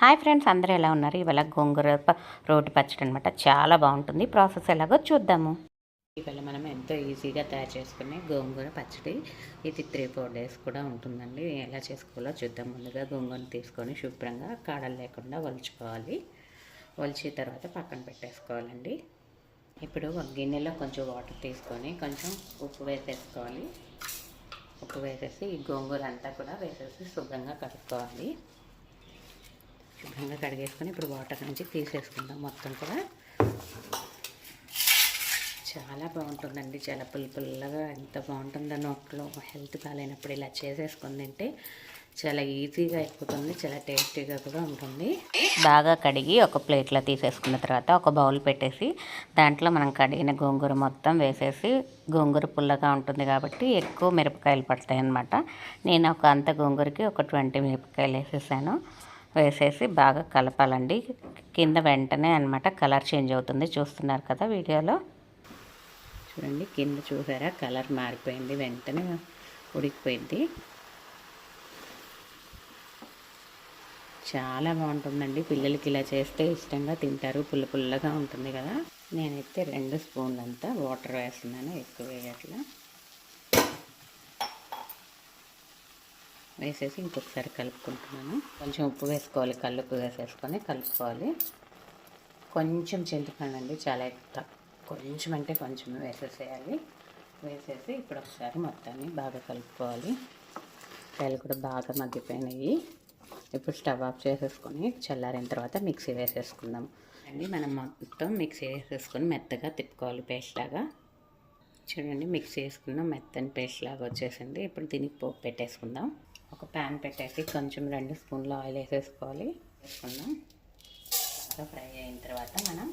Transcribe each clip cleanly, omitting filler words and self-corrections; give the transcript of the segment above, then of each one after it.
Hi friends, అందరూ ఎలా ఉన్నారు? ఇవాళ గోంగూర రోటి పచ్చడి అనమాట. చాలా బాగుంటుంది. ప్రాసెస్ ఎలాగో చూద్దాము. ఇవాళ మనం ఎంతో ఈజీగా తయారు చేసుకునే గోంగూర పచ్చడి. ఇది 3-4 డేస్ కూడా ఉంటుందండి. ఎలా చేసుకోవాలో చూద్దాం. ముందుగా గోంగూరను తీసుకొని శుభ్రంగా కాడలు లేకుండా ఒలుచుకోవాలి. ఒలిచిన తర్వాత పక్కన పెట్టేసుకోవాలండి. ఇప్పుడు ఒక గిన్నెలో కొంచెం వాటర్ తీసుకొని కొంచెం ఉప్పు వేసేసుకోవాలి. ఉప్పు వేసేసి ఈ గోంగూర అంతా కూడా వేసేసి శుభ్రంగా కలుపుకోవాలి. శుభ్రంగా కడిగేసుకొని ఇప్పుడు వాటర్ నుంచి తీసేసుకుందాం. మొత్తం కూడా చాలా బాగుంటుందండి. చాలా పుల్లగా ఎంత బాగుంటుందో నోట్లో. హెల్త్ బాగాలేనప్పుడు ఇలా చేసేసుకొని తింటే చాలా ఈజీగా అయిపోతుంది. చాలా టేస్టీగా కూడా ఉంటుంది. బాగా కడిగి ఒక ప్లేట్లో తీసేసుకున్న తర్వాత ఒక బౌల్ పెట్టేసి దాంట్లో మనం కడిగిన గోంగూర మొత్తం వేసేసి, గోంగూర పుల్లగా ఉంటుంది కాబట్టి ఎక్కువ మిరపకాయలు పడతాయి అన్నమాట. నేను అంత గోంగూరకి ఒక 20 మిరపకాయలు వేసేసాను. వేసేసి బాగా కలపాలండి. కింద వెంటనే అనమాట కలర్ చేంజ్ అవుతుంది. చూస్తున్నారు కదా వీడియోలో. చూడండి, కింద చూసారా కలర్ మారిపోయింది, వెంటనే ఉడికిపోయింది. చాలా బాగుంటుందండి. పిల్లలకి ఇలా చేస్తే ఇష్టంగా తింటారు. పుల్లగా ఉంటుంది కదా. నేనైతే 2 స్పూన్లు అంతా వాటర్ వేస్తున్నాను, ఎక్కువ వేయట్లా. వేసేసి ఇంకొకసారి కలుపుకుంటున్నాను. కొంచెం ఉప్పు వేసుకోవాలి, కల్లుప్పు వేసేసుకొని కలుపుకోవాలి. కొంచెం చింతపండు అండి, చాలా కొంచెం అంటే కొంచెం వేసేసేయాలి. వేసేసి ఇప్పుడు ఒకసారి మొత్తాన్ని బాగా కలుపుకోవాలి. కాయలు కూడా బాగా మగ్గిపోయినాయి. ఇప్పుడు స్టవ్ ఆఫ్ చేసేసుకొని చల్లారిన తర్వాత మిక్సీ వేసేసుకుందాం అండి. మనం మొత్తం మిక్సీ వేసేసుకొని మెత్తగా తిప్పుకోవాలి, పేస్ట్ లాగా. చూడండి, మిక్సీ వేసుకున్నాం, మెత్తని పేస్ట్ లాగా వచ్చేసింది. ఇప్పుడు దీనికి పోపు పెట్టేసుకుందాం. ఒక ప్యాన్ పెట్టేసి కొంచెం 2 స్పూన్లు ఆయిల్ వేసేసుకోవాలి. వేసుకుందాం. బాగా ఫ్రై అయిన తర్వాత మనం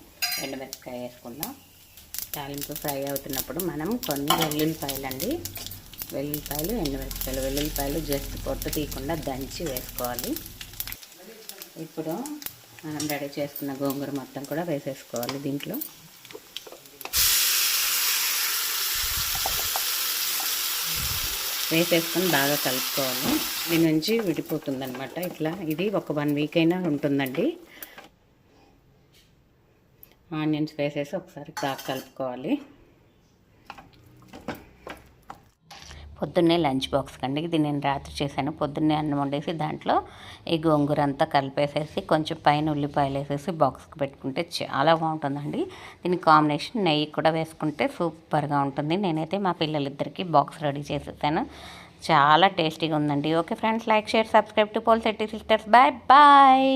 ఎండుమిరపకాయ వేసుకుందాం. తాలింపు ఫ్రై అవుతున్నప్పుడు మనం కొన్ని వెల్లుల్లిపాయలు అండి, వెల్లుల్లిపాయలు, ఎండుమిరపకాయలు. వెల్లుల్లిపాయలు జస్ట్ పొట్టు తీయకుండా దంచి వేసుకోవాలి. ఇప్పుడు మనం రెడీ చేసుకున్న గోంగూర మొత్తం కూడా వేసేసుకోవాలి దీంట్లో. వేసేసుకొని బాగా కలుపుకోవాలి. దీని నుంచి విడిపోతుంది అనమాట. ఇట్లా ఇది ఒక 1 వీక్ అయినా ఉంటుందండి. ఆనియన్స్ వేసేసి ఒకసారి బాగా కలుపుకోవాలి. పొద్దున్నే లంచ్ బాక్స్ కండి ఇది నేను రాత్రి చేశాను. పొద్దున్నే అన్నం వండేసి దాంట్లో ఈ గోంగూర అంతా కలిపేసేసి కొంచెం పైన ఉల్లిపాయలు వేసేసి బాక్స్కి పెట్టుకుంటే చాలా బాగుంటుందండి. దీని కాంబినేషన్ నెయ్యి కూడా వేసుకుంటే సూపర్గా ఉంటుంది. నేనైతే మా పిల్లలిద్దరికీ బాక్స్ రెడీ చేసేసాను. చాలా టేస్టీగా ఉందండి. Okay friends, like, share, subscribe to పోల్ శెట్టి సిస్టర్స్. Bye bye.